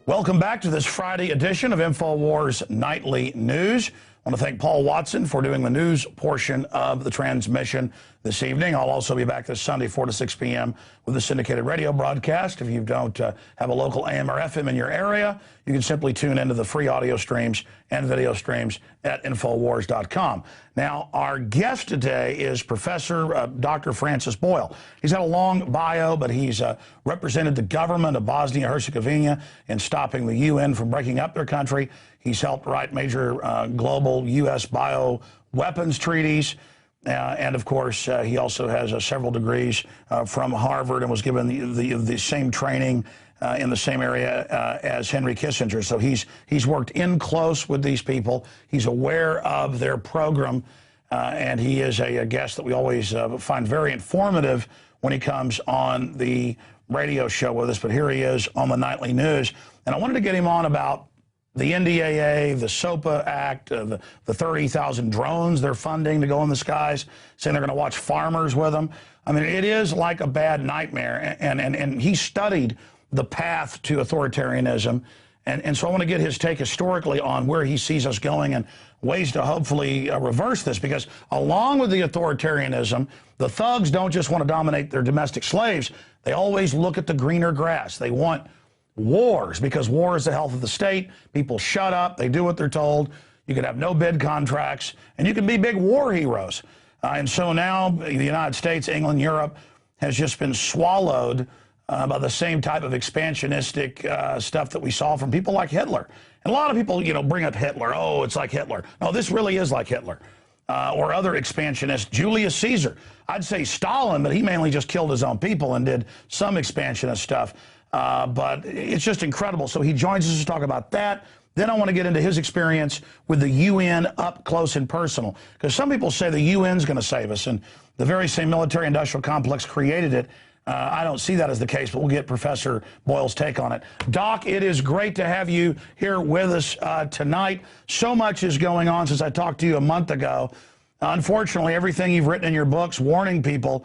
Welcome back to this Friday edition of Infowars Nightly News. I want to thank Paul Watson for doing the news portion of the transmission this evening. I'll also be back this Sunday, 4 to 6 p.m. with a syndicated radio broadcast. If you don't have a local AM or FM in your area, you can simply tune into the free audio streams and video streams at Infowars.com. Now, our guest today is Professor Dr. Francis Boyle. He's had a long bio, but he's represented the government of Bosnia-Herzegovina in stopping the UN from breaking up their country. He's helped write major global U.S. bioweapons treaties. And, of course, he also has several degrees from Harvard and was given the same training in the same area as Henry Kissinger. So he's worked in close with these people. He's aware of their program, and he is a guest that we always find very informative when he comes on the radio show with us. But here he is on the Nightly News. And I wanted to get him on about the NDAA, the SOPA Act, the 30,000 drones they're funding to go in the skies, saying they're going to watch farmers with them. I mean, it is like a bad nightmare. And he studied the path to authoritarianism. And so I want to get his take historically on where he sees us going and ways to hopefully reverse this. Because along with the authoritarianism, the thugs don't just want to dominate their domestic slaves. They always look at the greener grass. They want wars, because war is the health of the state. People shut up. They do what they're told. You can have no bid contracts, and you can be big war heroes. And so now the United States, England, Europe has just been swallowed by the same type of expansionistic stuff that we saw from people like Hitler. And a lot of people, bring up Hitler. Oh, it's like Hitler. No, this really is like Hitler. Or other expansionists, Julius Caesar. I'd say Stalin, but he mainly just killed his own people and did some expansionist stuff. But it's just incredible. So he joins us to talk about that. Then I want to get into his experience with the UN up close and personal. Because some people say the UN's going to save us, and the very same military-industrial complex created it. I don't see that as the case, but we'll get Professor Boyle's take on it. Doc, it is great to have you here with us tonight. So much is going on since I talked to you a month ago. Unfortunately, everything you've written in your books warning people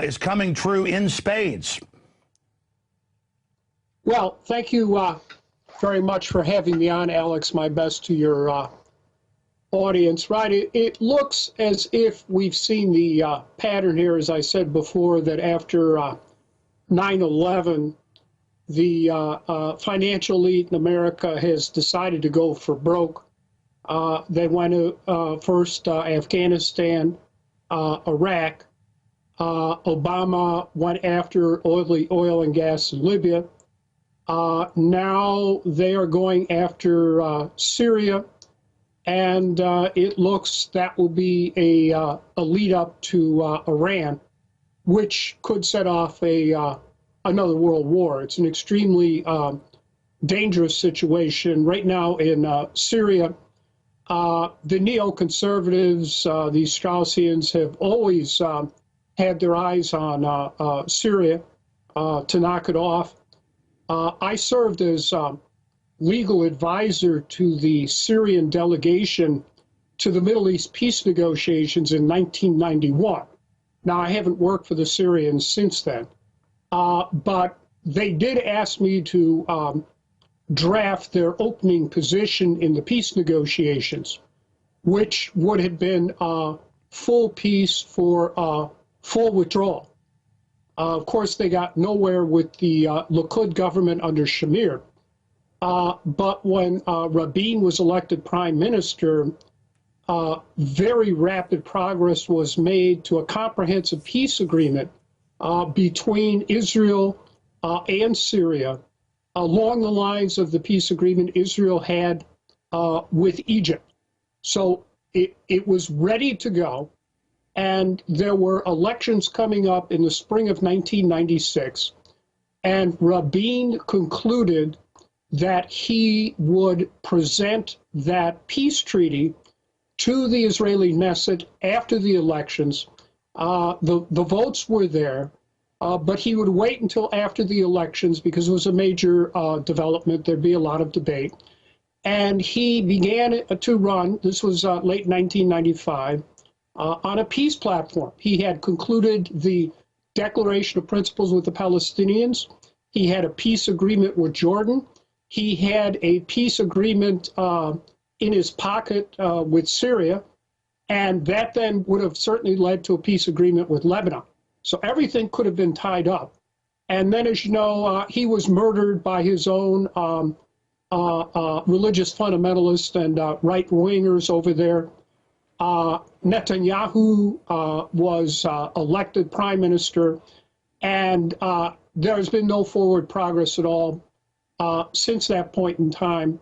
is coming true in spades. Well, thank you very much for having me on, Alex. My best to your audience. Right, it looks as if we've seen the pattern here, as I said before, that after 9/11, the financial elite in America has decided to go for broke. They went to first Afghanistan, Iraq. Obama went after oil and gas in Libya. Now they are going after Syria, and it looks that will be a lead up to Iran, which could set off another world war. It's an extremely dangerous situation right now in Syria. The neoconservatives, the Straussians, have always had their eyes on Syria to knock it off. I served as legal advisor to the Syrian delegation to the Middle East peace negotiations in 1991. Now, I haven't worked for the Syrians since then, but they did ask me to draft their opening position in the peace negotiations, which would have been full peace for full withdrawal. Of course, they got nowhere with the Likud government under Shamir. But when Rabin was elected prime minister, very rapid progress was made to a comprehensive peace agreement between Israel and Syria, along the lines of the peace agreement Israel had with Egypt. So it was ready to go. And there were elections coming up in the spring of 1996, and Rabin concluded that he would present that peace treaty to the Israeli Knesset after the elections. The votes were there, but he would wait until after the elections because it was a major development. There'd be a lot of debate. And he began to run, this was late 1995, on a peace platform. He had concluded the Declaration of Principles with the Palestinians. He had a peace agreement with Jordan. he had a peace agreement in his pocket with Syria, and that then would have certainly led to a peace agreement with Lebanon. So everything could have been tied up. And then, as you know, he was murdered by his own religious fundamentalists and right-wingers over there. Netanyahu was elected prime minister, and there's been no forward progress at all since that point in time,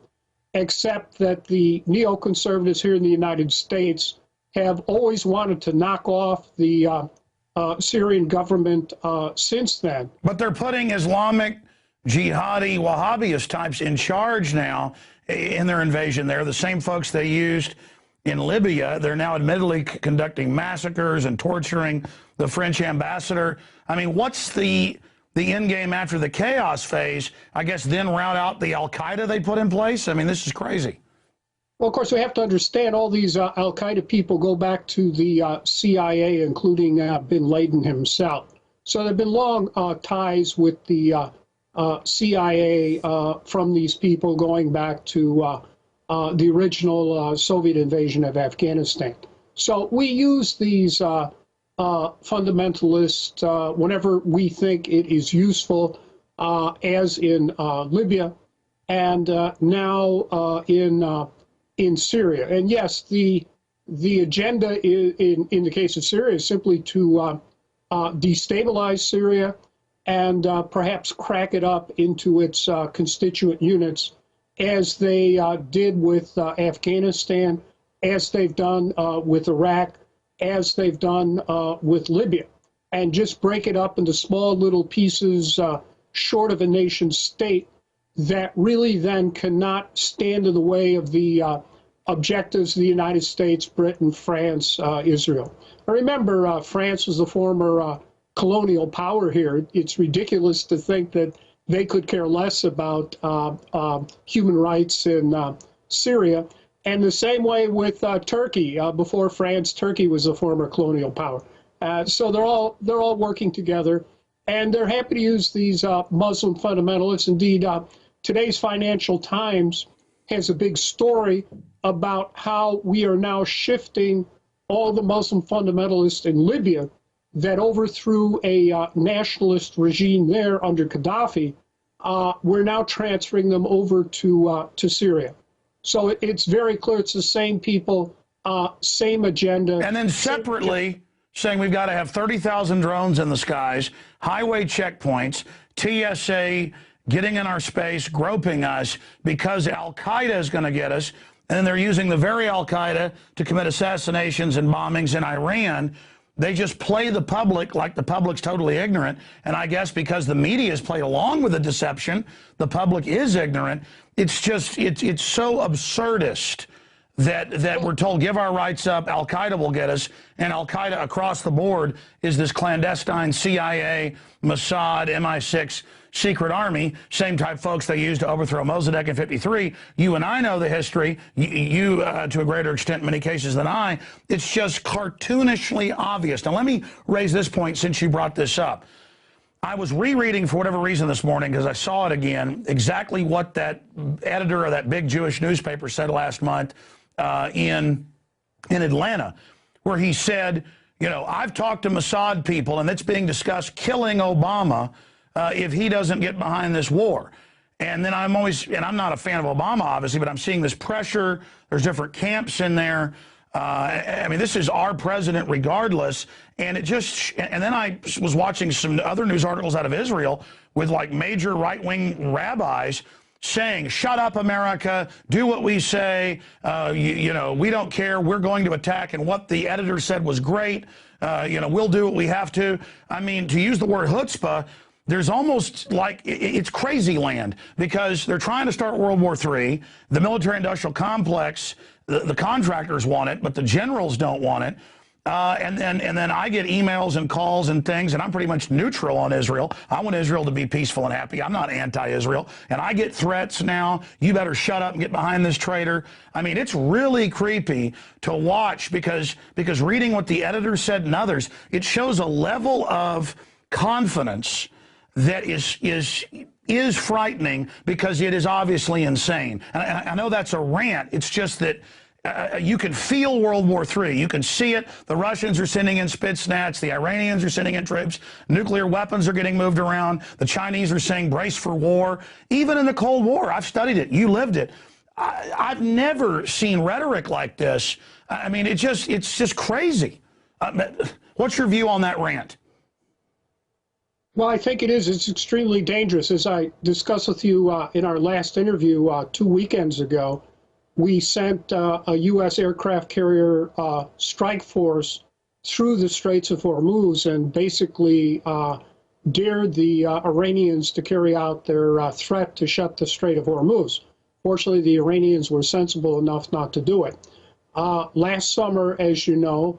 except that the neoconservatives here in the United States have always wanted to knock off the Syrian government since then. But they're putting Islamic, jihadi, Wahhabist types in charge now in their invasion there. The same folks they used in Libya, they're now admittedly conducting massacres and torturing the French ambassador. I mean, what's the end game after the chaos phase? I guess then route out the al-Qaeda they put in place? I mean, this is crazy. Well, of course, we have to understand all these al-Qaeda people go back to the CIA, including bin Laden himself. So there have been long ties with the CIA from these people going back to the original Soviet invasion of Afghanistan. So we use these fundamentalists whenever we think it is useful, as in Libya and now in Syria. And yes, the agenda in the case of Syria is simply to destabilize Syria and perhaps crack it up into its constituent units, as they did with Afghanistan, as they've done with Iraq, as they've done with Libya, and just break it up into small little pieces short of a nation state that really then cannot stand in the way of the objectives of the United States, Britain, France, Israel. Remember, France was the former colonial power here. It's ridiculous to think that they could care less about human rights in Syria. And the same way with Turkey. Before France, Turkey was a former colonial power. So they're all working together, and they're happy to use these Muslim fundamentalists. Indeed, today's Financial Times has a big story about how we are now shifting all the Muslim fundamentalists in Libya that overthrew a nationalist regime there under Gaddafi. We're now transferring them over to Syria. So it's very clear it's the same people, same agenda. And then separately saying we've got to have 30,000 drones in the skies, highway checkpoints, TSA getting in our space, groping us because al-Qaeda is going to get us. And then they're using the very al-Qaeda to commit assassinations and bombings in Iran. They just play the public like the public's totally ignorant. And I guess because the media has played along with the deception, the public is ignorant. It's just, it's so absurdist that we're told, give our rights up, al-Qaeda will get us. And al-Qaeda across the board is this clandestine CIA, Mossad, MI6 secret army, same type folks they used to overthrow Mossadegh in '53. You and I know the history, you to a greater extent in many cases than I. It's just cartoonishly obvious. Now, let me raise this point since you brought this up. I was rereading, for whatever reason this morning, because I saw it again, exactly what that editor of that big Jewish newspaper said last month in Atlanta, where he said, you know, I've talked to Mossad people, and it's being discussed killing Obama if he doesn't get behind this war. And then I'm not a fan of Obama, obviously, but I'm seeing this pressure. There's different camps in there. I mean, this is our president regardless. And then I was watching some other news articles out of Israel with like major right-wing rabbis saying, shut up, America, do what we say, you know, we don't care, we're going to attack, and what the editor said was great, you know, we'll do what we have to. I mean, to use the word chutzpah, there's almost like it's crazy land, because they're trying to start World War III. The military-industrial complex, the contractors want it, but the generals don't want it. And then I get emails and calls and things, and I'm pretty much neutral on Israel. I want Israel to be peaceful and happy. I'm not anti-Israel. And I get threats now. You better shut up and get behind this traitor. I mean, it's really creepy to watch, because reading what the editor said and others, it shows a level of confidence that is is frightening because it is obviously insane. And I know that's a rant. It's just that you can feel World War III. You can see it. The Russians are sending in Spetsnaz. The Iranians are sending in troops. Nuclear weapons are getting moved around. The Chinese are saying brace for war. Even in the Cold War, I've studied it. You lived it. I've never seen rhetoric like this. I mean, it's just crazy. What's your view on that rant? Well, I think it is. It's extremely dangerous. As I discussed with you in our last interview 2 weekends ago, we sent a U.S. aircraft carrier strike force through the Straits of Hormuz and basically dared the Iranians to carry out their threat to shut the Strait of Hormuz. Fortunately, the Iranians were sensible enough not to do it. Last summer, as you know,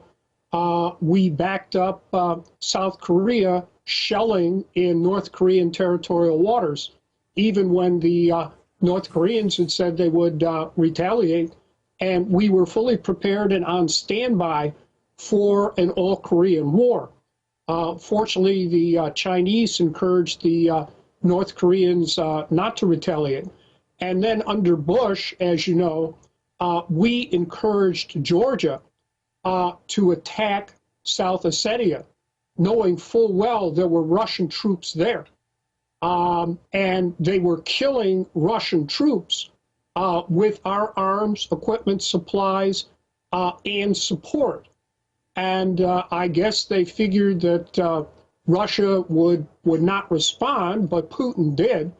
we backed up South Korea shelling in North Korean territorial waters, even when the North Koreans had said they would retaliate. And we were fully prepared and on standby for an all-Korean war. Fortunately, the Chinese encouraged the North Koreans not to retaliate. And then under Bush, as you know, we encouraged Georgia to attack South Ossetia, knowing full well there were Russian troops there. And they were killing Russian troops with our arms, equipment, supplies, and support. And I guess they figured that Russia would not respond, but Putin did.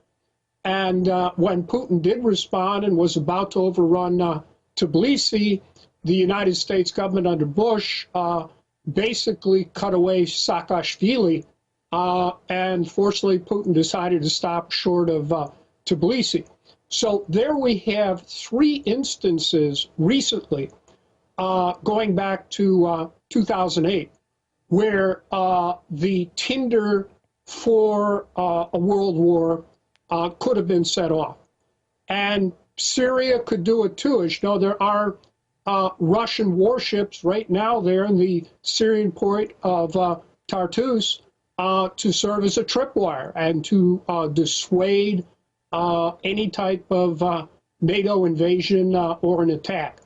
And when Putin did respond and was about to overrun Tbilisi, the United States government under Bush basically cut away Saakashvili. And fortunately, Putin decided to stop short of Tbilisi. So there we have 3 instances recently, going back to 2008, where the tinder for a world war could have been set off. And Syria could do it too. As you know, there are Russian warships right now there in the Syrian port of Tartus to serve as a tripwire and to dissuade any type of NATO invasion or an attack.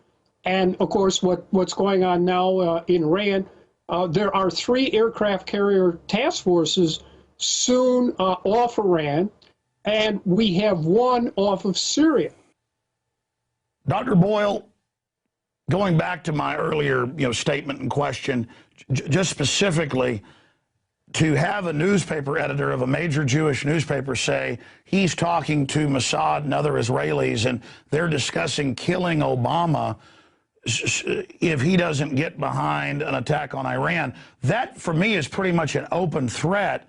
And of course, what's going on now in Iran, there are 3 aircraft carrier task forces soon off Iran, and we have 1 off of Syria. Dr. Boyle, going back to my earlier statement and question, just specifically, to have a newspaper editor of a major Jewish newspaper say he's talking to Mossad and other Israelis and they're discussing killing Obama if he doesn't get behind an attack on Iran, that for me is pretty much an open threat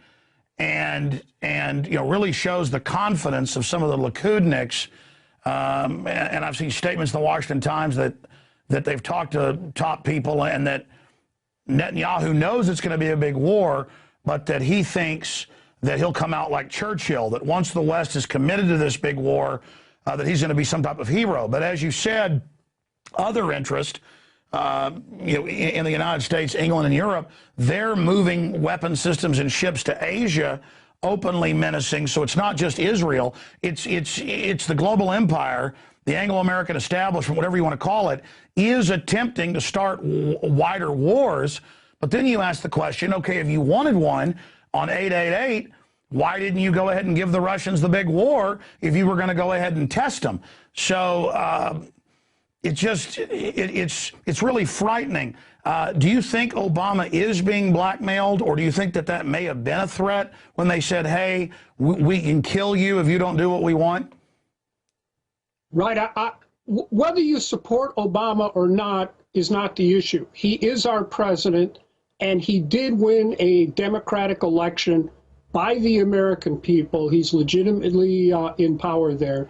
and really shows the confidence of some of the Likudniks. And I've seen statements in the Washington Times that they've talked to top people and that Netanyahu knows it's going to be a big war, but that he thinks that he'll come out like Churchill, that once the West is committed to this big war, that he's going to be some type of hero. But as you said, other interest, in the United States, England, and Europe, they're moving weapon systems and ships to Asia, openly menacing. So it's not just Israel; it's the global empire, the Anglo-American establishment, whatever you want to call it, is attempting to start wider wars. But then you ask the question, okay, if you wanted one on 888, why didn't you go ahead and give the Russians the big war if you were going to go ahead and test them? So it's really frightening. Do you think Obama is being blackmailed, or do you think that may have been a threat when they said, hey, we can kill you if you don't do what we want? Right. Whether you support Obama or not is not the issue. He is our president, and he did win a democratic election by the American people. He's legitimately in power there.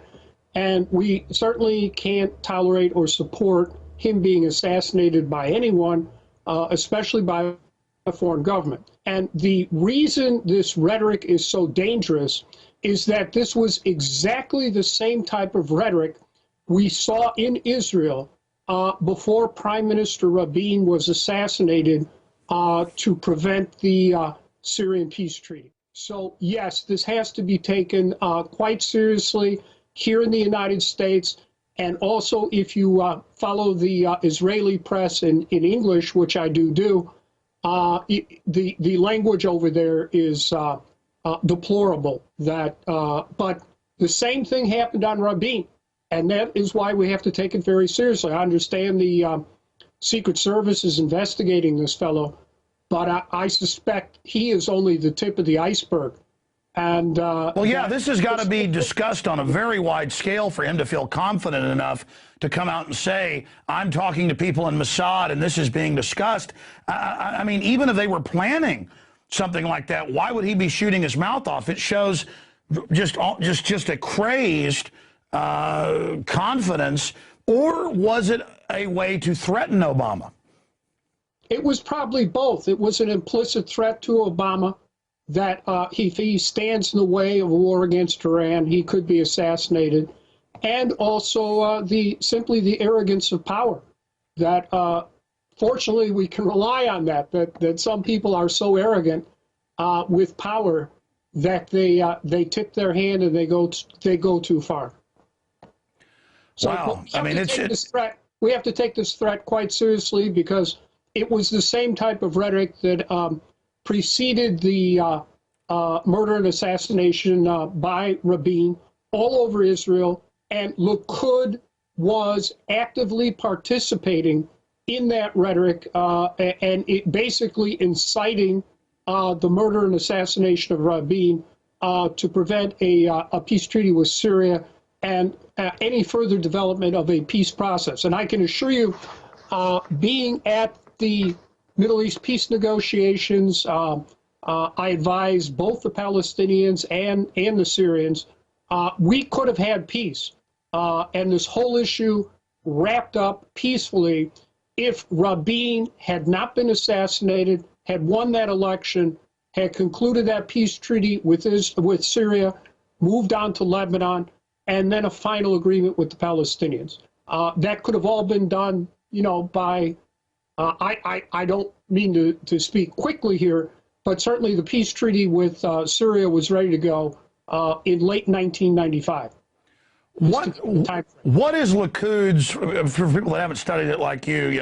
And we certainly can't tolerate or support him being assassinated by anyone, especially by a foreign government. And the reason this rhetoric is so dangerous is that this was exactly the same type of rhetoric we saw in Israel before Prime Minister Rabin was assassinated to prevent the Syrian peace treaty. So, yes, this has to be taken quite seriously here in the United States. And also, if you follow the Israeli press in English, which I do, the language over there is deplorable. But the same thing happened on Rabin, and that is why we have to take it very seriously. I understand the Secret Service is investigating this fellow, but I suspect he is only the tip of the iceberg. And well, yeah, this has got to be discussed on a very wide scale for him to feel confident enough to come out and say, I'm talking to people in Mossad and this is being discussed. I mean, even if they were planning something like that, why would he be shooting his mouth off? It shows just a crazed confidence. Or was it a way to threaten Obama? It was probably both. It was an implicit threat to Obama that if he stands in the way of a war against Iran, he could be assassinated. And also simply the arrogance of power, that fortunately we can rely on that some people are so arrogant with power that they tip their hand and they go too far. So wow. I mean, we have to take this threat quite seriously, because it was the same type of rhetoric that preceded the murder and assassination by Rabin all over Israel, and Likud was actively participating in that rhetoric and it basically inciting the murder and assassination of Rabin to prevent a peace treaty with Syria and any further development of a peace process. And I can assure you, being at the Middle East peace negotiations, I advised both the Palestinians and the Syrians. We could have had peace and this whole issue wrapped up peacefully if Rabin had not been assassinated, had won that election, had concluded that peace treaty with Syria, moved on to Lebanon, and then a final agreement with the Palestinians. That could have all been done, by, I don't mean to speak quickly here, but certainly the peace treaty with Syria was ready to go in late 1995. What is Likud's, for people that haven't studied it like you,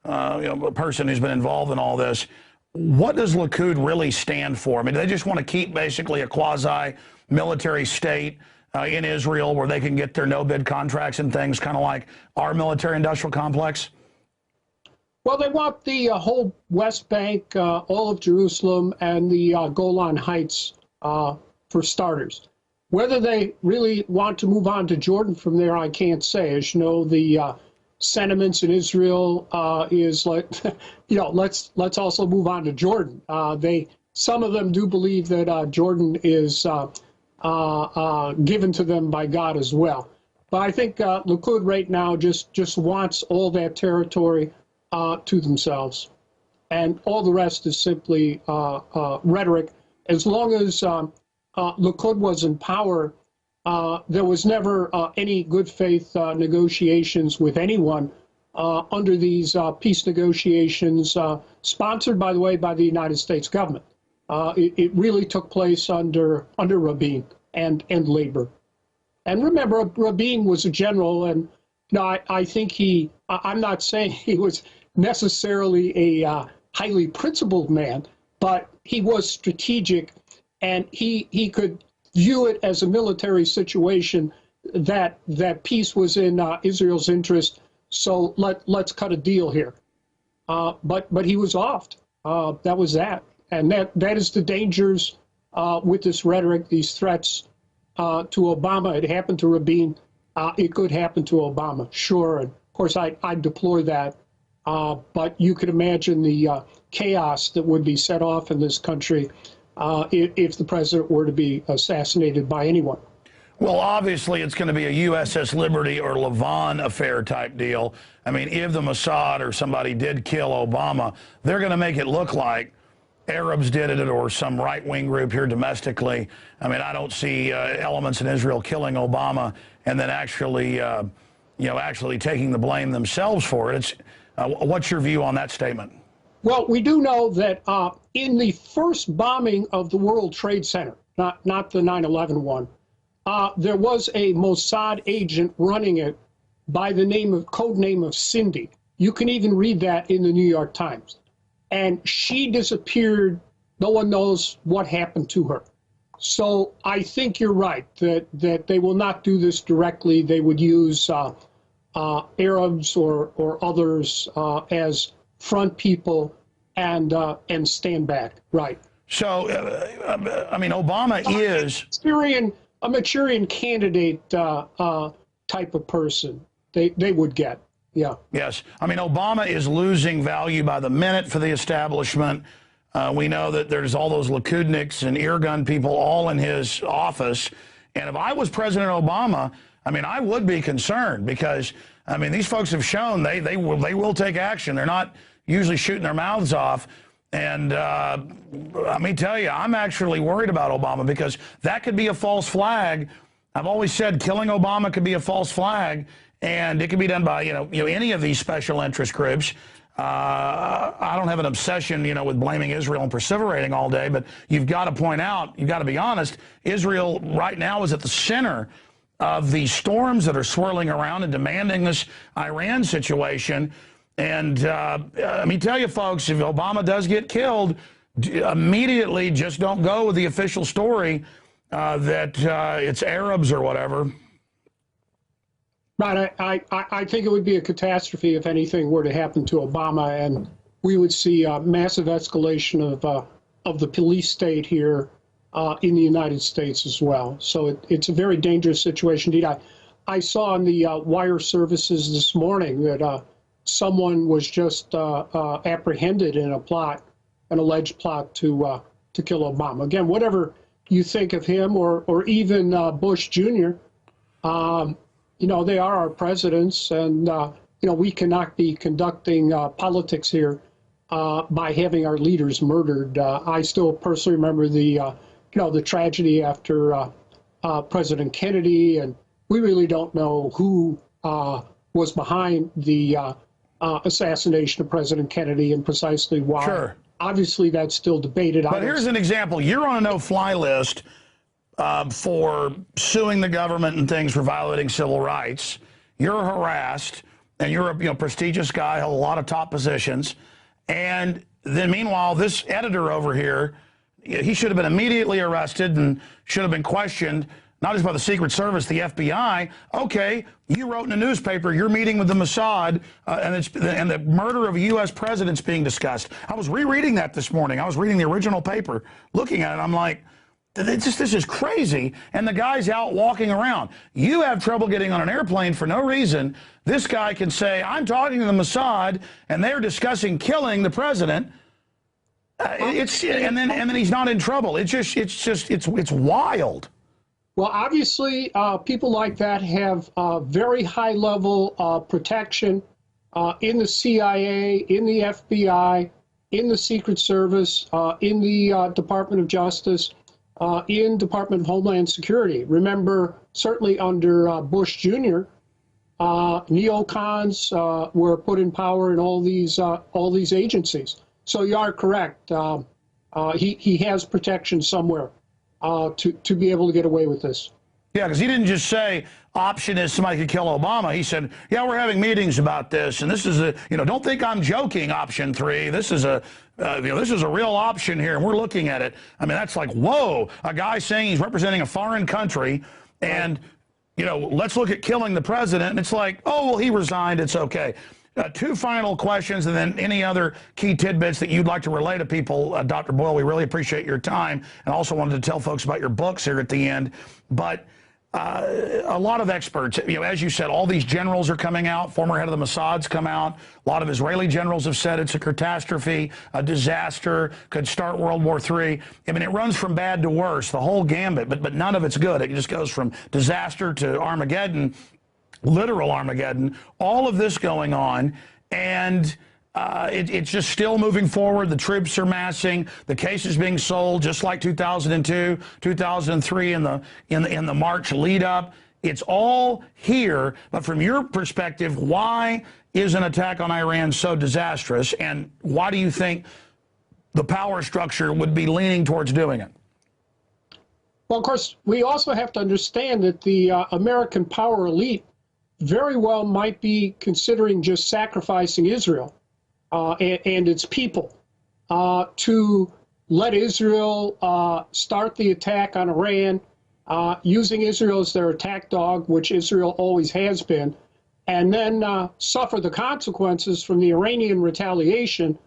a person who's been involved in all this, what does Likud really stand for? I mean, do they just want to keep basically a quasi-military state in Israel where they can get their no-bid contracts and things, kind of like our military-industrial complex? Well, they want the whole West Bank, all of Jerusalem, and the Golan Heights for starters. Whether they really want to move on to Jordan from there, I can't say. As you know, the sentiments in Israel is like, let's also move on to Jordan. Some of them do believe that Jordan is given to them by God as well. But I think Likud right now just wants all that territory to themselves, and all the rest is simply rhetoric. As long as Likud was in power, there was never any good faith negotiations with anyone under these peace negotiations, sponsored, by the way, by the United States government. It really took place under Rabin and labor. And remember, Rabin was a general, and I think I'm not saying he was necessarily a highly principled man, but he was strategic, and he could view it as a military situation that peace was in Israel's interest. So let's cut a deal here. But he was off. That was that. And that is the dangers with this rhetoric, these threats to Obama. It happened to Rabin. It could happen to Obama, sure. And of course, I deplore that. But you could imagine the chaos that would be set off in this country if the president were to be assassinated by anyone. Well, obviously, it's going to be a USS Liberty or Lavon affair type deal. I mean, if the Mossad or somebody did kill Obama, they're going to make it look like Arabs did it or some right-wing group here domestically. I mean, I don't see elements in Israel killing Obama and then actually, actually taking the blame themselves for it. What's your view on that statement? Well, we do know that in the first bombing of the World Trade Center, not the 9/11 one, there was a Mossad agent running it by the code name of Cindy. You can even read that in the New York Times. And she disappeared. No one knows what happened to her. So I think you're right that they will not do this directly. They would use Arabs or others as front people and stand back. Right. So, I mean, Obama is a Manchurian candidate type of person. They would get. Yeah. Yes. I mean, Obama is losing value by the minute for the establishment. We know that there's all those Likudniks and eargun people all in his office. And if I was President Obama, I mean, I would be concerned because, I mean, these folks have shown they will take action. They're not usually shooting their mouths off. And let me tell you, I'm actually worried about Obama because that could be a false flag. I've always said killing Obama could be a false flag, and it can be done by, you know, any of these special interest groups. I don't have an obsession, with blaming Israel and perseverating all day, but you've got to point out, you've got to be honest, Israel right now is at the center of the storms that are swirling around and demanding this Iran situation. And let me tell you, folks, if Obama does get killed, immediately just don't go with the official story that it's Arabs or whatever. Right. I think it would be a catastrophe if anything were to happen to Obama, and we would see a massive escalation of the police state here in the United States as well. So it's a very dangerous situation indeed. I saw on the wire services this morning that someone was just apprehended in an alleged plot to kill Obama. Again, whatever you think of him or even Bush Jr., they are our presidents, and we cannot be conducting politics here by having our leaders murdered. I still personally remember the tragedy after President Kennedy, and we really don't know who was behind the assassination of President Kennedy and precisely why. Sure. Obviously, that's still debated. But here's an example. You're on a no-fly list for suing the government and things for violating civil rights. You're harassed, and you're a prestigious guy, hold a lot of top positions. And then meanwhile, this editor over here, he should have been immediately arrested and should have been questioned, not just by the Secret Service, the FBI. Okay, you wrote in a newspaper, you're meeting with the Mossad, and the murder of a U.S. president's being discussed. I was rereading that this morning. I was reading the original paper, looking at it. I'm like, this is crazy. And the guy's out walking around. You have trouble getting on an airplane for no reason. This guy can say, I'm talking to the Mossad, and they're discussing killing the president. And then he's not in trouble. It's wild. Well, obviously, people like that have very high-level protection in the CIA, in the FBI, in the Secret Service, in the Department of Justice, in Department of Homeland Security. Remember, certainly under Bush Jr., neocons were put in power in all these agencies. So you are correct. He has protection somewhere to be able to get away with this. Yeah, because he didn't just say option is somebody could kill Obama. He said, yeah, we're having meetings about this, and this is don't think I'm joking. Option 3. This is a this is a real option here, and we're looking at it. I mean, that's like, whoa, a guy saying he's representing a foreign country, and let's look at killing the president. And it's like, oh, well, he resigned. It's okay. 2 final questions, and then any other key tidbits that you'd like to relay to people, Dr. Boyle. We really appreciate your time, and also wanted to tell folks about your books here at the end. But a lot of experts, as you said, all these generals are coming out. Former head of the Mossad's come out. A lot of Israeli generals have said it's a catastrophe, a disaster, could start World War III. I mean, it runs from bad to worse, the whole gambit, but none of it's good. It just goes from disaster to Armageddon. Literal Armageddon, all of this going on, and it's just still moving forward. The troops are massing. The case is being sold just like 2002, 2003 in the March lead up. It's all here, but from your perspective, why is an attack on Iran so disastrous, and why do you think the power structure would be leaning towards doing it? Well, of course, we also have to understand that the American power elite very well might be considering just sacrificing Israel and its people to let Israel start the attack on Iran, using Israel as their attack dog, which Israel always has been, and then suffer the consequences from the Iranian retaliation,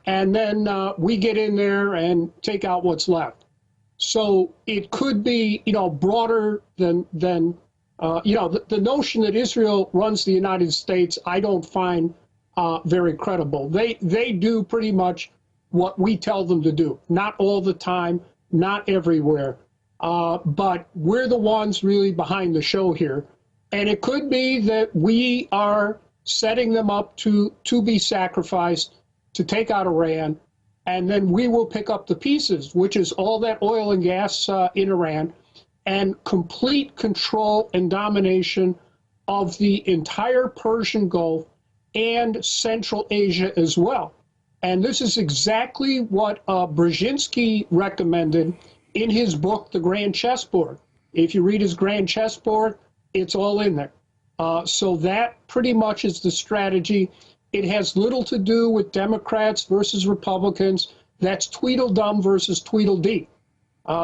and then we get in there and take out what's left. So it could be, broader than the notion that Israel runs the United States, I don't find very credible. They do pretty much what we tell them to do. Not all the time, not everywhere, but we're the ones really behind the show here. And it could be that we are setting them up to be sacrificed, to take out Iran, and then we will pick up the pieces, which is all that oil and gas in Iran, and complete control and domination of the entire Persian Gulf and Central Asia as well. And this is exactly what Brzezinski recommended in his book, The Grand Chessboard. If you read his Grand Chessboard, it's all in there. So that pretty much is the strategy. It has little to do with Democrats versus Republicans. That's Tweedledum versus Tweedledee.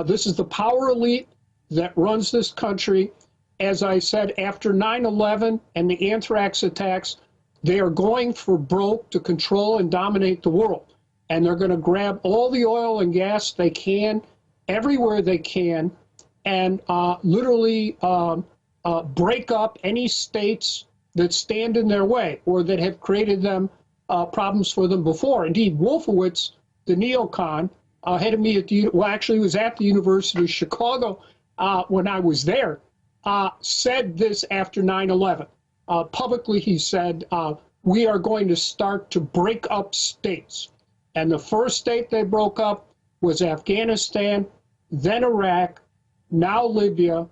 This is the power elite that runs this country. As I said, after 9/11 and the anthrax attacks, they are going for broke to control and dominate the world. And they're going to grab all the oil and gas they can, everywhere they can, and literally break up any states that stand in their way or that have created them problems for them before. Indeed, Wolfowitz, the neocon, had me at the, well, actually was at the University of Chicago when I was there, said this after 9/11. Publicly, he said, we are going to start to break up states. And the first state they broke up was Afghanistan, then Iraq, now Libya,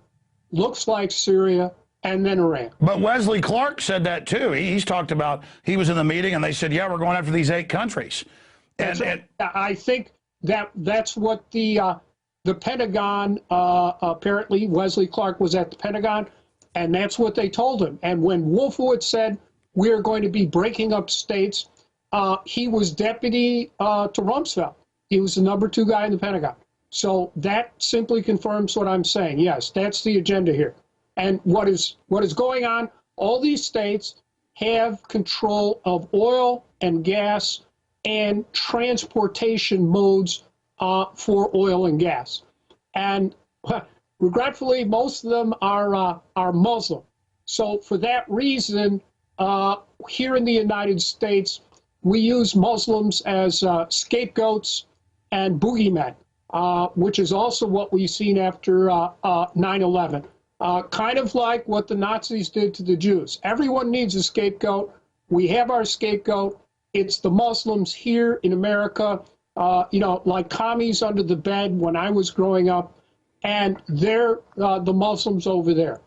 looks like Syria, and then Iran. But Wesley Clark said that too. He's talked about, he was in the meeting and they said, yeah, we're going after these 8 countries. And I think that's what the Pentagon, apparently Wesley Clark was at the Pentagon, and that's what they told him. And when Wolfowitz said, we're going to be breaking up states, he was deputy to Rumsfeld. He was the #2 guy in the Pentagon. So that simply confirms what I'm saying. Yes, that's the agenda here. And what is going on, all these states have control of oil and gas and transportation modes for oil and gas. And regretfully, most of them are Muslim. So for that reason, here in the United States, we use Muslims as scapegoats and boogeymen, which is also what we've seen after 9/11. Kind of like what the Nazis did to the Jews. Everyone needs a scapegoat. We have our scapegoat. It's the Muslims here in America, like commies under the bed when I was growing up, and they're the Muslims over there.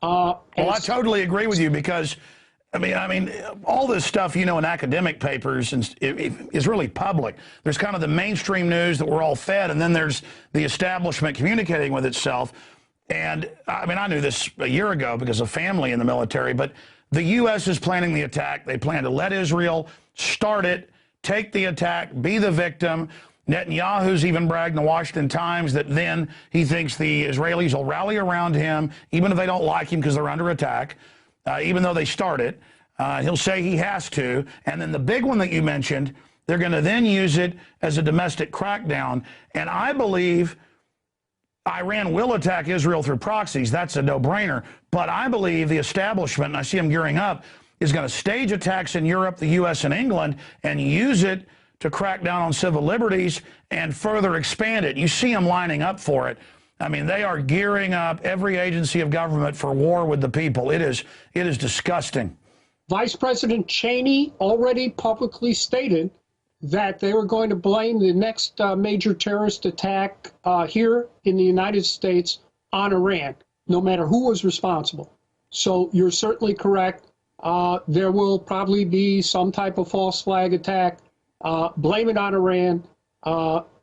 Well, I totally agree with you because, I mean, all this stuff, in academic papers is really public. There's kind of the mainstream news that we're all fed, and then there's the establishment communicating with itself. And, I mean, I knew this a year ago because of family in the military, but the U.S. is planning the attack. They plan to let Israel start it, take the attack, be the victim. Netanyahu's even bragged in the Washington Times that then he thinks the Israelis will rally around him, even if they don't like him because they're under attack, even though they start it. He'll say he has to. And then the big one that you mentioned, they're going to then use it as a domestic crackdown. And I believe Iran will attack Israel through proxies. That's a no-brainer. But I believe the establishment, and I see them gearing up, is going to stage attacks in Europe, the U.S., and England, and use it to crack down on civil liberties and further expand it. You see them lining up for it. I mean, they are gearing up every agency of government for war with the people. It is disgusting. Vice President Cheney already publicly stated that they were going to blame the next major terrorist attack here in the United States on Iran, no matter who was responsible. So you're certainly correct. there will probably be some type of false flag attack, blame it on Iran,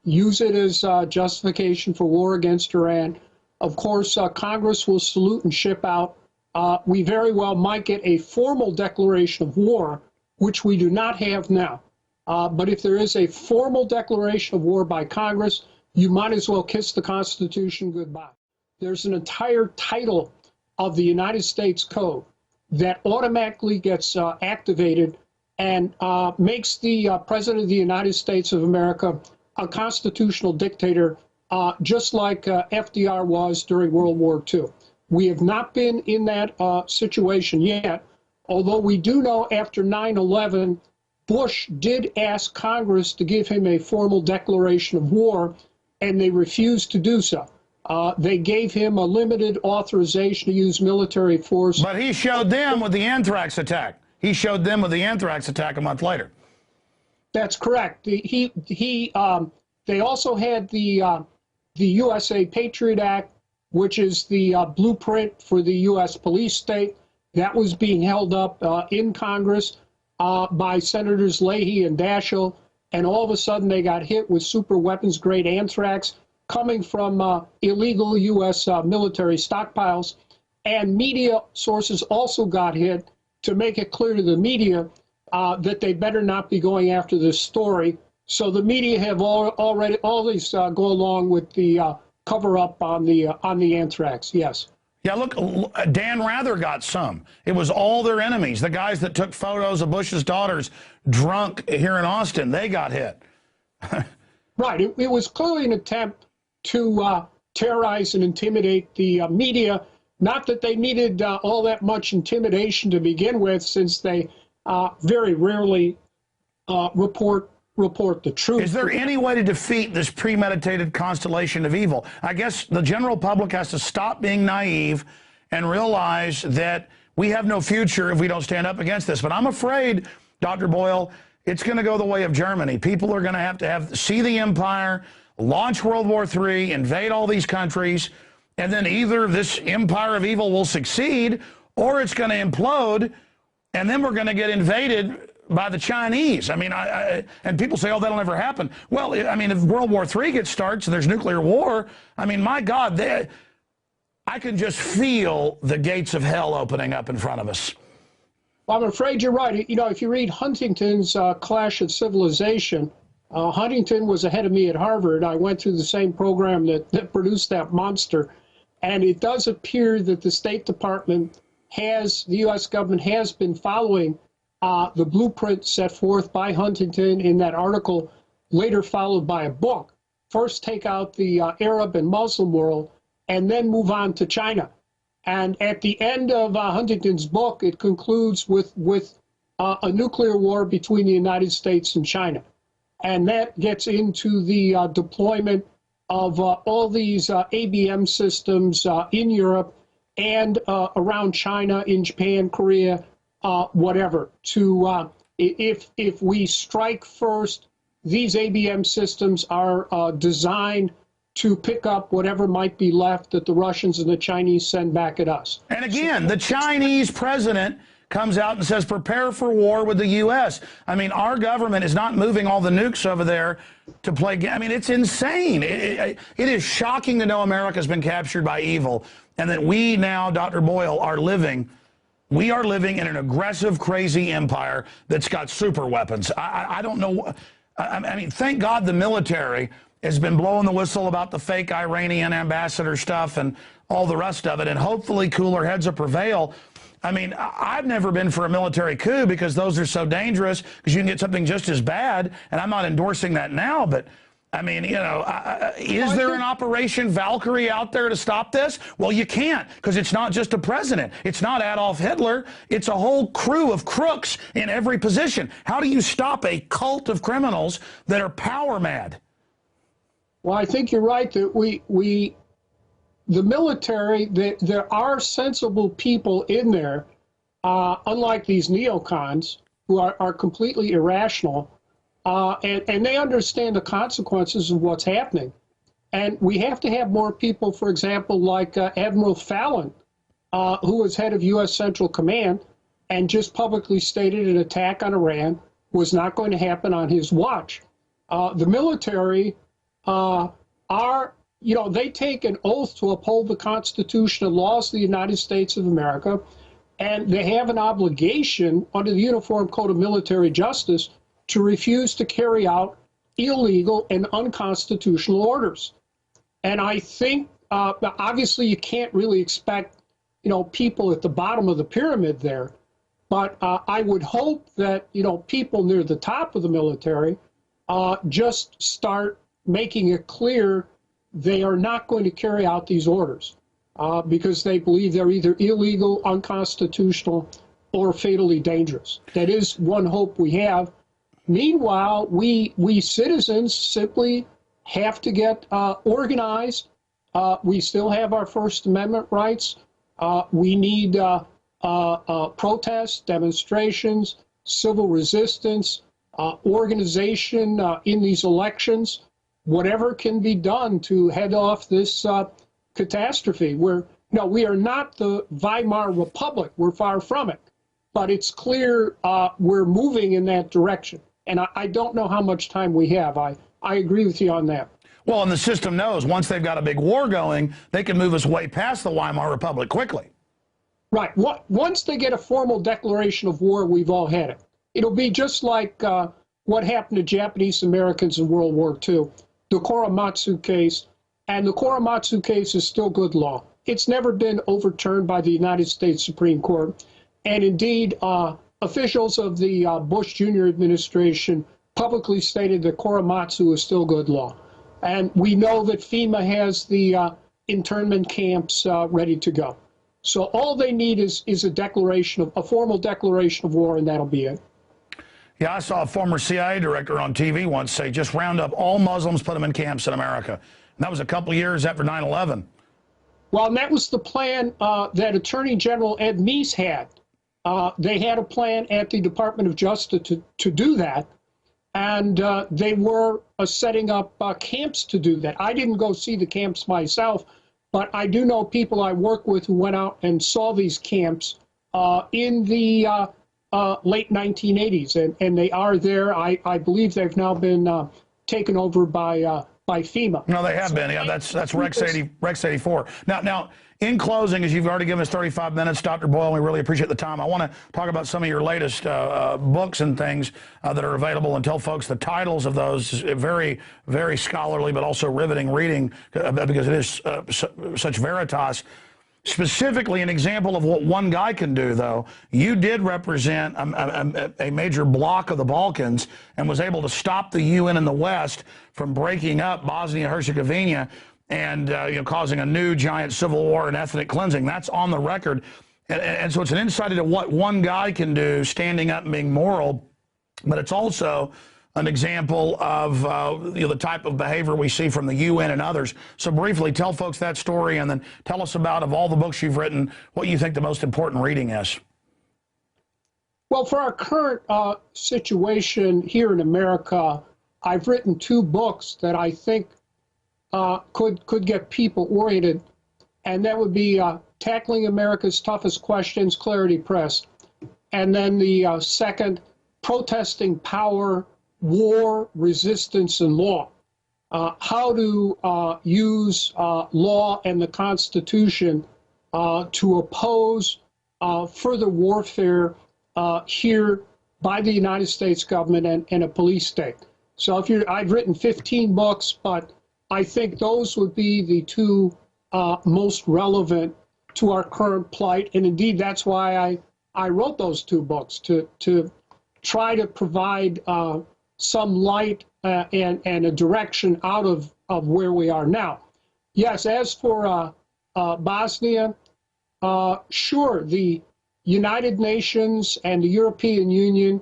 use it as justification for war against Iran. Of course, Congress will salute and ship out. We very well might get a formal declaration of war, which we do not have now. But if there is a formal declaration of war by Congress, you might as well kiss the Constitution goodbye. There's an entire title of the United States Code that automatically gets activated and makes the President of the United States of America a constitutional dictator, just like FDR was during World War II. We have not been in that situation yet, although we do know after 9/11, Bush did ask Congress to give him a formal declaration of war, and they refused to do so. They gave him a limited authorization to use military force. But he showed them with the anthrax attack. He showed them with the anthrax attack a month later. That's correct. They also had the USA Patriot Act, which is the blueprint for the U.S. police state. That was being held up in Congress by Senators Leahy and Daschle, and all of a sudden they got hit with super weapons-grade anthrax coming from illegal U.S. Military stockpiles. And media sources also got hit to make it clear to the media that they better not be going after this story. So the media have already always go along with the cover-up on the anthrax. Yes. Yeah, look, Dan Rather got some. It was all their enemies, the guys that took photos of Bush's daughters drunk here in Austin. They got hit. Right. It was clearly an attempt to terrorize and intimidate the media. Not that they needed all that much intimidation to begin with, since they very rarely report the truth. Is there any way to defeat this premeditated constellation of evil? I guess the general public has to stop being naive and realize that we have no future if we don't stand up against this. But I'm afraid, Dr. Boyle, it's going to go the way of Germany. People are going to have see the empire, launch World War III, invade all these countries, and then either this empire of evil will succeed or it's going to implode, and then we're going to get invaded by the Chinese. I mean, and people say, oh, that'll never happen. Well, I mean, if World War III starts and there's nuclear war, I mean, my God, I can just feel the gates of hell opening up in front of us. Well, I'm afraid you're right. You know, if you read Huntington's Clash of Civilization, Huntington was ahead of me at Harvard. I went through the same program that produced that monster. And it does appear that the State Department the U.S. government has been following the blueprint set forth by Huntington in that article, later followed by a book. First take out the Arab and Muslim world, and then move on to China. And at the end of Huntington's book, it concludes with a nuclear war between the United States and China. And that gets into the deployment of all these ABM systems in Europe and around China, in Japan, Korea, whatever. If we strike first, these ABM systems are designed to pick up whatever might be left that the Russians and the Chinese send back at us. And again, the Chinese president comes out and says, prepare for war with the U.S. I mean, our government is not moving all the nukes over there to play. I mean, it's insane. It is shocking to know America has been captured by evil, and that we now, Dr. Boyle, we are living in an aggressive, crazy empire that's got super weapons. I don't know. I mean, thank God the military has been blowing the whistle about the fake Iranian ambassador stuff and all the rest of it, and hopefully cooler heads will prevail. I mean, I've never been for a military coup because those are so dangerous, because you can get something just as bad, and I'm not endorsing that now, but I mean, you know, is there an Operation Valkyrie out there to stop this? Well, you can't, because it's not just a president. It's not Adolf Hitler. It's a whole crew of crooks in every position. How do you stop a cult of criminals that are power mad? Well, I think you're right that the military, there are sensible people in there, unlike these neocons who are completely irrational, and they understand the consequences of what's happening. And we have to have more people, for example, like Admiral Fallon, who was head of U.S. Central Command, and just publicly stated an attack on Iran was not going to happen on his watch. The military they take an oath to uphold the Constitution and laws of the United States of America, and they have an obligation under the Uniform Code of Military Justice to refuse to carry out illegal and unconstitutional orders. And I think, obviously, you can't really expect, people at the bottom of the pyramid there, but I would hope that, people near the top of the military just start making it clear they are not going to carry out these orders because they believe they're either illegal, unconstitutional, or fatally dangerous. That is one hope we have. Meanwhile, we citizens simply have to get organized. We still have our First Amendment rights. We need protests, demonstrations, civil resistance, organization in these elections, whatever can be done to head off this catastrophe. We are not the Weimar Republic. We're far from it. But it's clear we're moving in that direction. And I don't know how much time we have. I agree with you on that. Well, and the system knows once they've got a big war going, they can move us way past the Weimar Republic quickly. Right. Once they get a formal declaration of war, we've all had it. It'll be just like what happened to Japanese Americans in World War II, the Korematsu case. And the Korematsu case is still good law. It's never been overturned by the United States Supreme Court. And indeed, officials of the Bush Jr. administration publicly stated that Korematsu is still good law. And we know that FEMA has the internment camps ready to go. So all they need is a formal declaration of war, and that'll be it. Yeah, I saw a former CIA director on TV once say, just round up all Muslims, put them in camps in America. And that was a couple of years after 9/11. Well, and that was the plan that Attorney General Ed Meese had. They had a plan at the Department of Justice to do that, and they were setting up camps to do that. I didn't go see the camps myself, but I do know people I work with who went out and saw these camps in the late 1980s, and they are there. I believe they've now been taken over by FEMA. No, they have been. Yeah, that's Rex 84. Now, in closing, as you've already given us 35 minutes, Dr. Boyle, we really appreciate the time. I want to talk about some of your latest books and things that are available, and tell folks the titles of those. Very, very scholarly, but also riveting reading because it is such veritas. Specifically, an example of what one guy can do, though. You did represent a major bloc of the Balkans and was able to stop the UN in the West from breaking up Bosnia-Herzegovina and causing a new giant civil war and ethnic cleansing. That's on the record. And so it's an insight into what one guy can do, standing up and being moral, but it's also an example of the type of behavior we see from the UN and others. So briefly, tell folks that story, and then tell us about, of all the books you've written, what you think the most important reading is. Well, for our current situation here in America, I've written 2 books that I think could get people oriented, and that would be Tackling America's Toughest Questions, Clarity Press, and then the second, Protesting Power, War, Resistance, and Law. How to use law and the Constitution to oppose further warfare here by the United States government and a police state. So I've written 15 books, but I think those would be the 2 most relevant to our current plight. And indeed, that's why I wrote those 2 books, to try to provide some light and a direction out of where we are now. Yes, as for Bosnia, sure, the United Nations and the European Union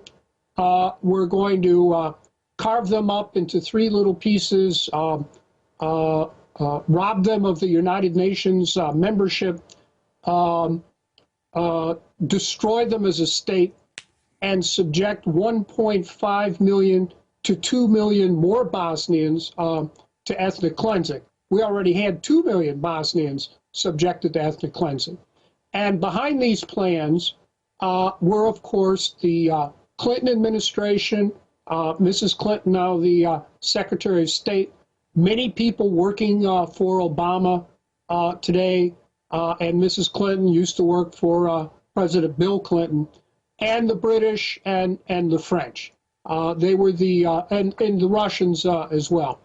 were going to carve them up into 3 little pieces, rob them of the United Nations membership, destroy them as a state, and subject 1.5 million to 2 million more Bosnians to ethnic cleansing. We already had 2 million Bosnians subjected to ethnic cleansing. And behind these plans were, of course, the Clinton administration, Mrs. Clinton, now the Secretary of State, many people working for Obama today, and Mrs. Clinton used to work for President Bill Clinton, and the British and the French. They were and the Russians as well.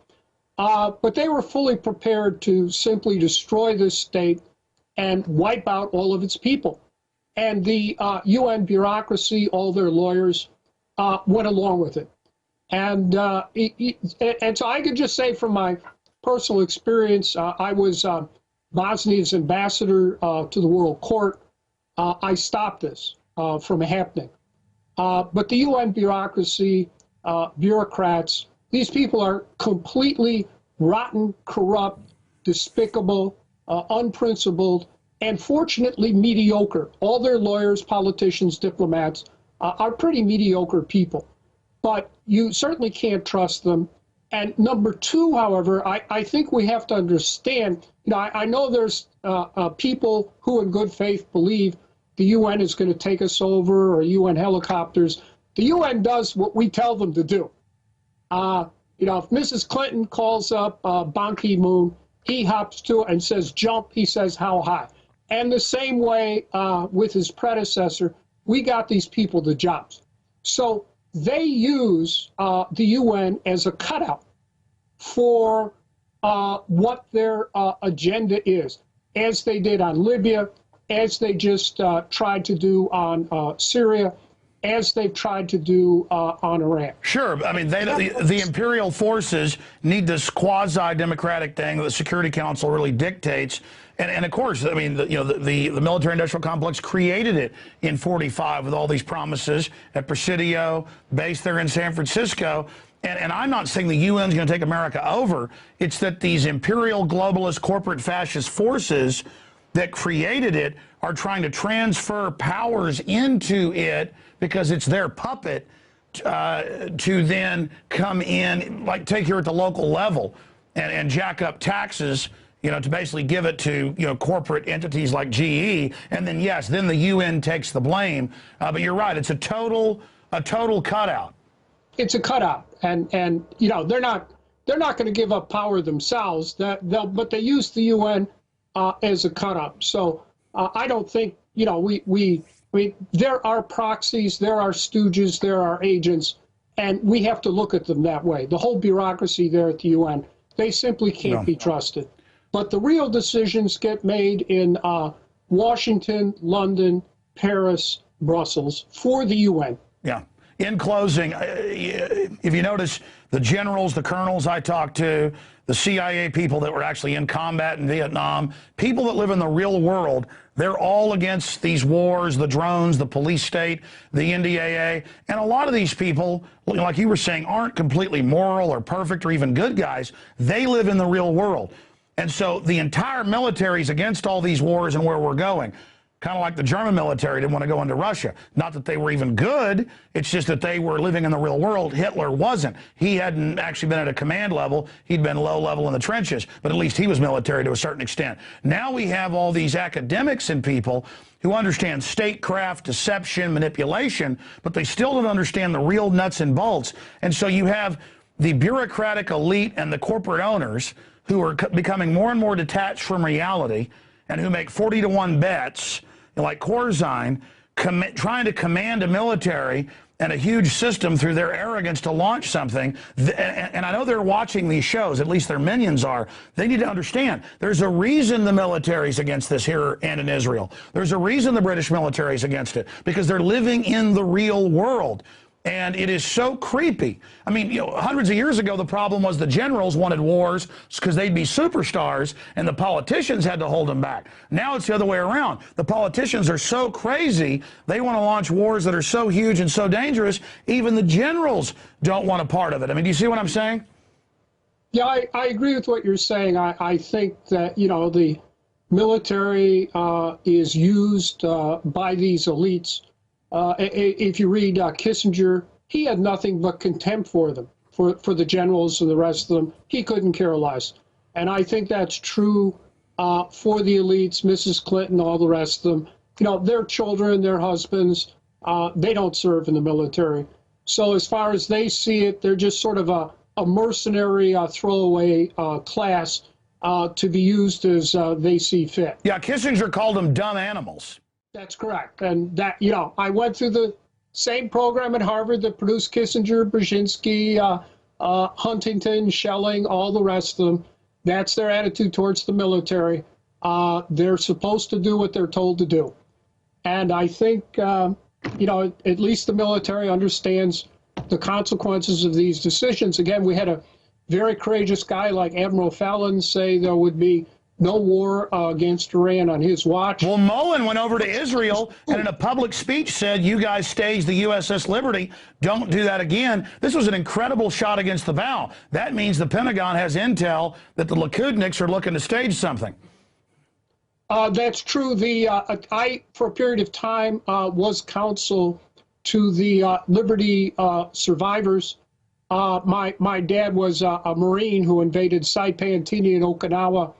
But they were fully prepared to simply destroy this state and wipe out all of its people. And the UN bureaucracy, all their lawyers, went along with it. And so I could just say from my personal experience, I was Bosnia's ambassador to the World Court. I stopped this from happening. But the UN bureaucracy, bureaucrats, these people are completely rotten, corrupt, despicable, unprincipled, and fortunately mediocre. All their lawyers, politicians, diplomats are pretty mediocre people. But you certainly can't trust them. And number two, however, I think we have to understand, I know there's people who in good faith believe the UN is going to take us over or UN helicopters. The UN does what we tell them to do. If Mrs. Clinton calls up Ban Ki-moon, he hops to it and says, jump, he says, how high? And the same way with his predecessor, we got these people the jobs. So they use the UN as a cutout for what their agenda is, as they did on Libya, as they just tried to do on Syria, as they've tried to do on Iran. Sure. I mean, the imperial forces need this quasi-democratic thing that the Security Council really dictates. And of course, I mean, the military-industrial complex created it in '45 with all these promises at Presidio, based there in San Francisco. And I'm not saying the UN is going to take America over. It's that these imperial, globalist, corporate, fascist forces that created it are trying to transfer powers into it because it's their puppet to then come in, like take here at the local level and jack up taxes, to basically give it to, corporate entities like GE. And then, yes, then the UN takes the blame. But you're right, it's a total cutout. It's a cutout. And they're not going to give up power themselves. But they use the UN as a cutout. So I don't think, there are proxies, there are stooges, there are agents, and we have to look at them that way. The whole bureaucracy there at the UN, they simply can't be trusted. But the real decisions get made in Washington, London, Paris, Brussels for the UN. Yeah. In closing, if you notice, the generals, the colonels I talked to, the CIA people that were actually in combat in Vietnam, people that live in the real world, they're all against these wars, the drones, the police state, the NDAA. And a lot of these people, like you were saying, aren't completely moral or perfect or even good guys. They live in the real world. And so the entire military is against all these wars and where we're going. Kind of like the German military didn't want to go into Russia. Not that they were even good. It's just that they were living in the real world. Hitler wasn't. He hadn't actually been at a command level. He'd been low level in the trenches. But at least he was military to a certain extent. Now we have all these academics and people who understand statecraft, deception, manipulation, but they still don't understand the real nuts and bolts. And so you have the bureaucratic elite and the corporate owners who are becoming more and more detached from reality and who make 40-to-1 bets, like Corzine, trying to command a military and a huge system through their arrogance to launch something. And I know they're watching these shows, at least their minions are. They need to understand there's a reason the military's against this here and in Israel. There's a reason the British military's against it, because they're living in the real world. And it is so creepy. I mean, hundreds of years ago, the problem was the generals wanted wars because they'd be superstars, and the politicians had to hold them back. Now it's the other way around. The politicians are so crazy, they want to launch wars that are so huge and so dangerous, even the generals don't want a part of it. I mean, do you see what I'm saying? Yeah, I agree with what you're saying. I think that, the military is used by these elites. If you read Kissinger, he had nothing but contempt for them, for the generals and the rest of them. He couldn't care less. And I think that's true for the elites, Mrs. Clinton, all the rest of them. their children, their husbands, they don't serve in the military. So as far as they see it, they're just sort of a mercenary throwaway class to be used as they see fit. Yeah, Kissinger called them dumb animals. That's correct. And that, I went through the same program at Harvard that produced Kissinger, Brzezinski, Huntington, Schelling, all the rest of them. That's their attitude towards the military. They're supposed to do what they're told to do. And I think, at least the military understands the consequences of these decisions. Again, we had a very courageous guy like Admiral Fallon say there would be no war against Iran on his watch. Well, Mullen went over to Israel and in a public speech said, you guys staged the USS Liberty. Don't do that again. This was an incredible shot against the bow. That means the Pentagon has intel that the Likudniks are looking to stage something. That's true. I, for a period of time, was counsel to the Liberty survivors. My dad was a Marine who invaded Saipan Tini in Okinawa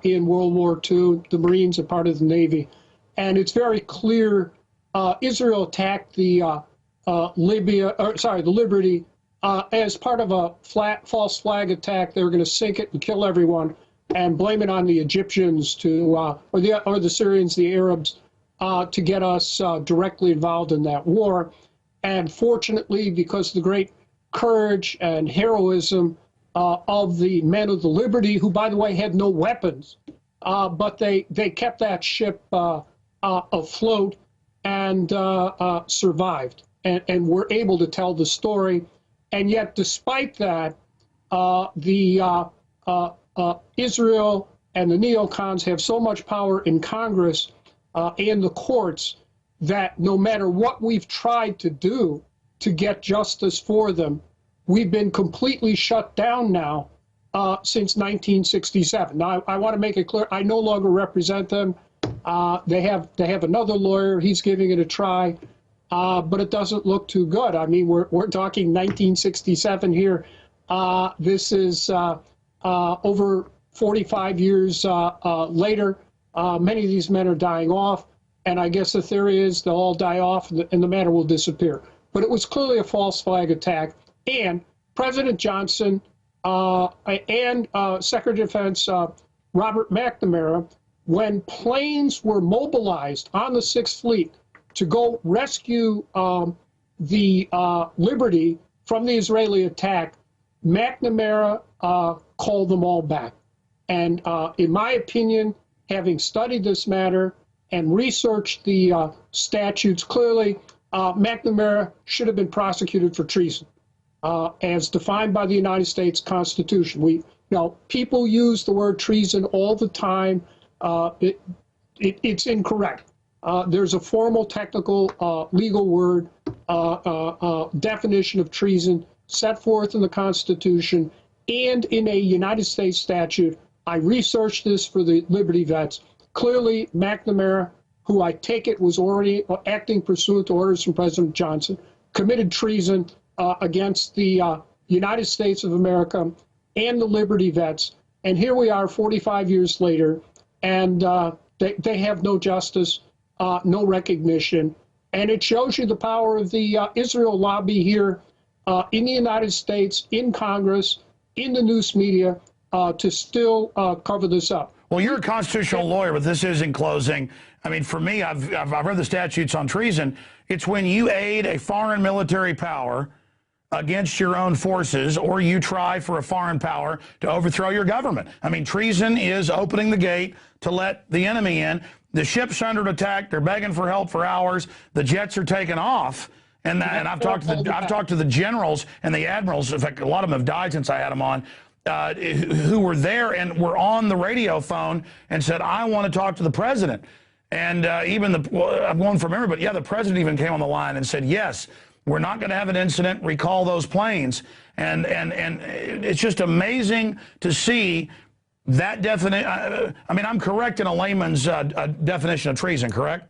in World War II. The Marines are part of the Navy. And it's very clear Israel attacked the Liberty as part of a false flag attack. They were going to sink it and kill everyone and blame it on the Egyptians or the Syrians, the Arabs, to get us directly involved in that war. And fortunately, because of the great courage and heroism of the men of the Liberty, who, by the way, had no weapons, but they kept that ship afloat and survived and were able to tell the story. And yet, despite that, Israel and the neocons have so much power in Congress and the courts that no matter what we've tried to do to get justice for them, we've been completely shut down now since 1967. Now, I want to make it clear, I no longer represent them. They have another lawyer. He's giving it a try, but it doesn't look too good. I mean, we're talking 1967 here. This is over 45 years later. Many of these men are dying off, and I guess the theory is they'll all die off and the matter will disappear. But it was clearly a false flag attack, and President Johnson and Secretary of Defense Robert McNamara, when planes were mobilized on the Sixth Fleet to go rescue the Liberty from the Israeli attack, McNamara called them all back. And in my opinion, having studied this matter and researched the statutes, clearly McNamara should have been prosecuted for treason, as defined by the United States Constitution. People use the word treason all the time. It's incorrect. There's a formal, technical, legal word definition of treason set forth in the Constitution and in a United States statute. I researched this for the Liberty vets. Clearly, McNamara, who I take it was already acting pursuant to orders from President Johnson, committed treason against the United States of America and the Liberty vets. And here we are 45 years later, and they have no justice, no recognition. And it shows you the power of the Israel lobby here in the United States, in Congress, in the news media, to still cover this up. Well, you're a constitutional lawyer, but this is in closing. I mean, for me, I've read the statutes on treason. It's when you aid a foreign military power against your own forces, or you try for a foreign power to overthrow your government. I mean, treason is opening the gate to let the enemy in. The ship's under attack. They're begging for help for hours. The jets are taking off. And I've talked to the generals and the admirals. In fact, a lot of them have died since I had them on, who were there and were on the radio phone and said, I want to talk to the president. And even I'm going from memory, but yeah, the president even came on the line and said, yes, we're not going to have an incident, recall those planes. And it's just amazing to see that definition. I mean, I'm correct in a layman's definition of treason, correct?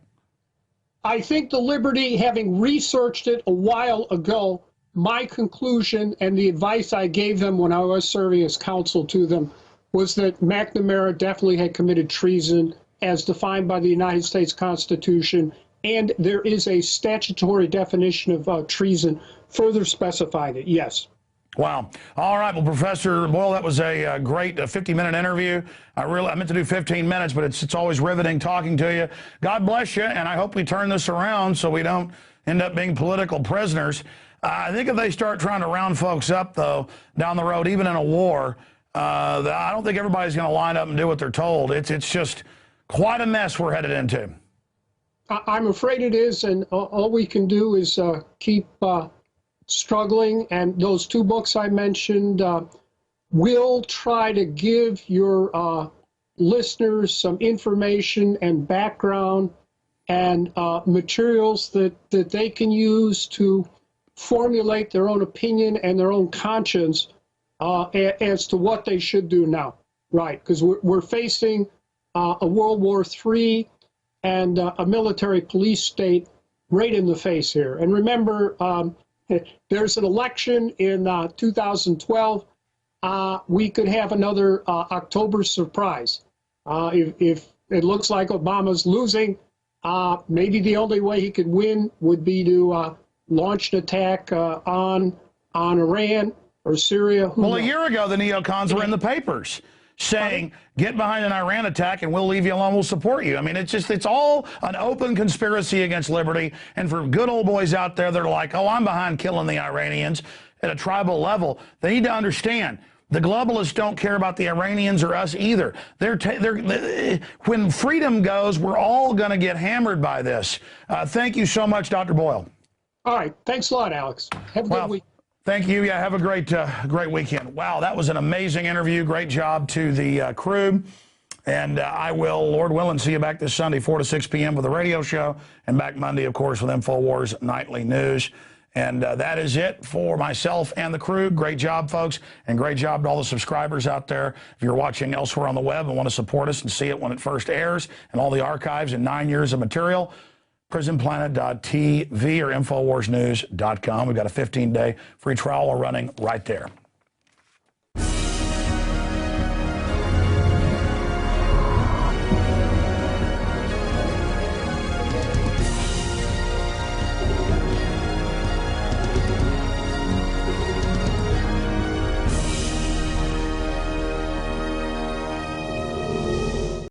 I think the Liberty, having researched it a while ago, my conclusion and the advice I gave them when I was serving as counsel to them was that McNamara definitely had committed treason as defined by the United States Constitution, and there is a statutory definition of treason further specified it, yes. Wow. All right. Well, Professor Boyle, that was a great 50-minute interview. I meant to do 15 minutes, but it's always riveting talking to you. God bless you, and I hope we turn this around so we don't end up being political prisoners. I think if they start trying to round folks up, though, down the road, even in a war, I don't think everybody's going to line up and do what they're told. It's just quite a mess we're headed into. I'm afraid it is, and all we can do is keep struggling. And those two books I mentioned will try to give your listeners some information and background and materials that they can use to formulate their own opinion and their own conscience as to what they should do now. Right, because we're facing a World War III and a military police state right in the face here. And remember, there's an election in 2012. We could have another October surprise. If it looks like Obama's losing, maybe the only way he could win would be to launch an attack on Iran or Syria. Well, a year ago, the neocons were in the papers saying, get behind an Iran attack and we'll leave you alone, we'll support you. I mean, it's all an open conspiracy against liberty. And for good old boys out there that are like, oh, I'm behind killing the Iranians at a tribal level, they need to understand the globalists don't care about the Iranians or us either. When freedom goes, we're all going to get hammered by this. Thank you so much, Dr. Boyle. All right. Thanks a lot, Alex. Have a good week. Thank you. Yeah, have a great weekend. Wow, that was an amazing interview. Great job to the crew. And I will, Lord willing, see you back this Sunday, 4 to 6 p.m. with the radio show, and back Monday, of course, with Infowars Nightly News. And that is it for myself and the crew. Great job, folks, and great job to all the subscribers out there. If you're watching elsewhere on the web and want to support us and see it when it first airs and all the archives and 9 years of material, prisonplanet.tv or InfoWarsNews.com. We've got a 15-day free trial we're running right there.